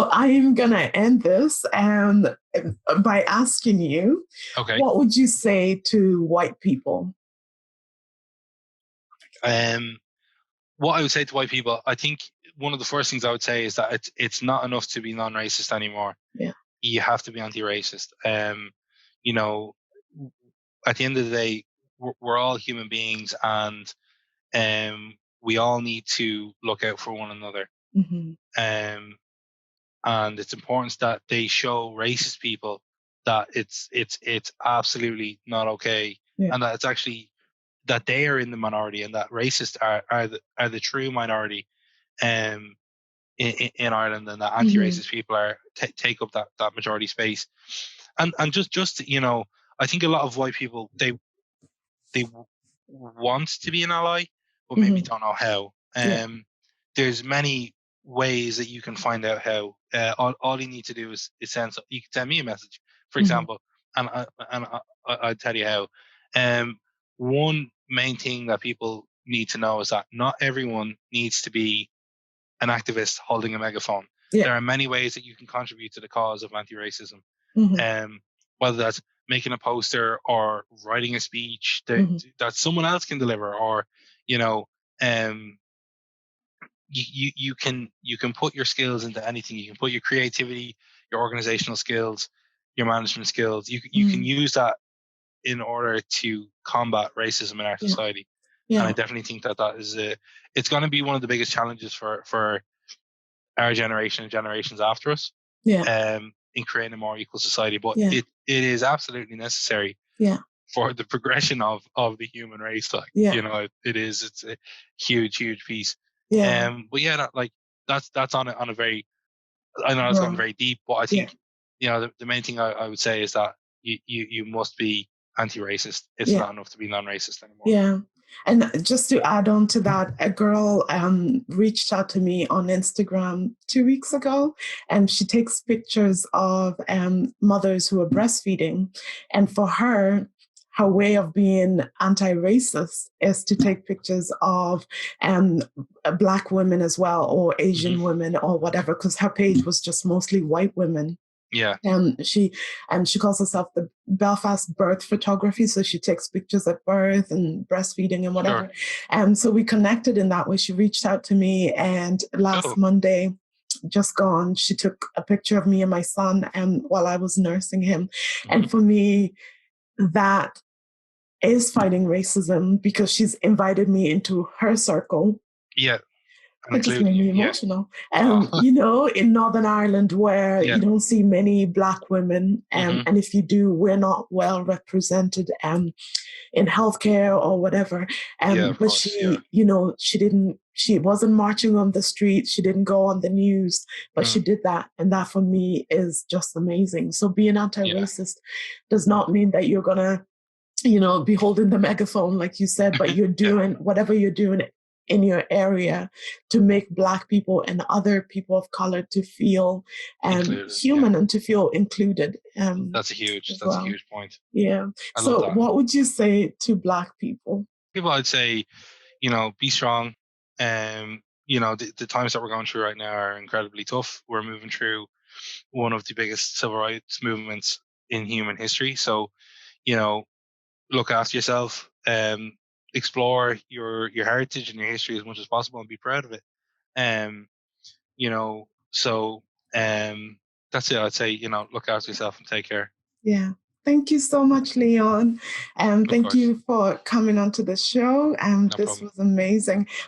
So I'm gonna end this by asking you, Okay. what would you say to white people? Um, what I would say to white people, I think one of the first things I would say is that it's not enough to be non-racist anymore. Yeah. You have to be anti-racist. You know, at the end of the day, we're all human beings, and we all need to look out for one another. Hmm. Um, and it's important that they show racist people that it's absolutely not okay, Yeah. and that it's actually that they are in the minority, and that racists are the true minority um in Ireland, and that Hmm. anti-racist people are take up that majority space. And just I think a lot of white people, they want to be an ally, but maybe Hmm. don't know how. Yeah. There's many ways that you can find out how. All you need to do is you can send me a message, for Hmm. example, I'll tell you how. Um, One main thing that people need to know is that not everyone needs to be an activist holding a megaphone. Yeah. There are many ways that you can contribute to the cause of anti-racism, Hmm. whether that's making a poster or writing a speech Hmm. that someone else can deliver, or you know, um, you can put your skills into anything. You can put your creativity, your organizational skills, your management skills. You can Hmm. use that in order to combat racism in our Yeah. society. And I Yeah. definitely think that is it's going to be one of the biggest challenges for our generation and generations after us, Yeah. in creating a more equal society. But Yeah. it is absolutely necessary Yeah. for the progression of the human race. Like, Yeah. it's a huge piece. Yeah. But yeah, that's on a very, I know it's gone Bro. very deep, but I Yeah. think the main thing I would say is that you must be anti-racist. It's Yeah. not enough to be non-racist anymore. Yeah. And just to add on to that, a girl reached out to me on Instagram 2 weeks ago, and she takes pictures of mothers who are breastfeeding. And for her way of being anti-racist is to take pictures of um, Black women as well, or Hmm. Asian women, or whatever, because her page was just mostly white women. Yeah, She calls herself the Belfast birth photography. So she takes pictures at birth and breastfeeding and sure. whatever. So we connected in that way. She reached out to me, and last Oh, Monday, just gone, she took a picture of me and my son while I was nursing him. hmm, And for me, that is fighting racism, because she's invited me into her circle. yeah, and It just made including you. me Yeah. emotional. Oh, In Northern Ireland, where yeah. you don't see many Black women, Hmm. and if you do, we're not well represented in healthcare or whatever. Yeah, of But course. Yeah. she wasn't marching on the street. She didn't go on the news, but Mm, she did that. And that for me is just amazing. So being yeah. anti-racist does not mean that you're going to be holding the megaphone, like you said, but you're Yeah. doing whatever you're doing in your area to make Black people and other people of color to feel Included. Yeah. human and to feel included as That's a well. huge point. Yeah. I love So, that. what would you say to Black people? People, I'd say, be strong. The times that we're going through right now are incredibly tough. We're moving through one of the biggest civil rights movements in human history. So, you know, look after yourself, explore your heritage and your history as much as possible, and be proud of it. Um, so that's it. I'd say, look after yourself and take care. Yeah. Thank you so much, Leon. And Of thank course. you for coming onto the show. And No this problem. was amazing.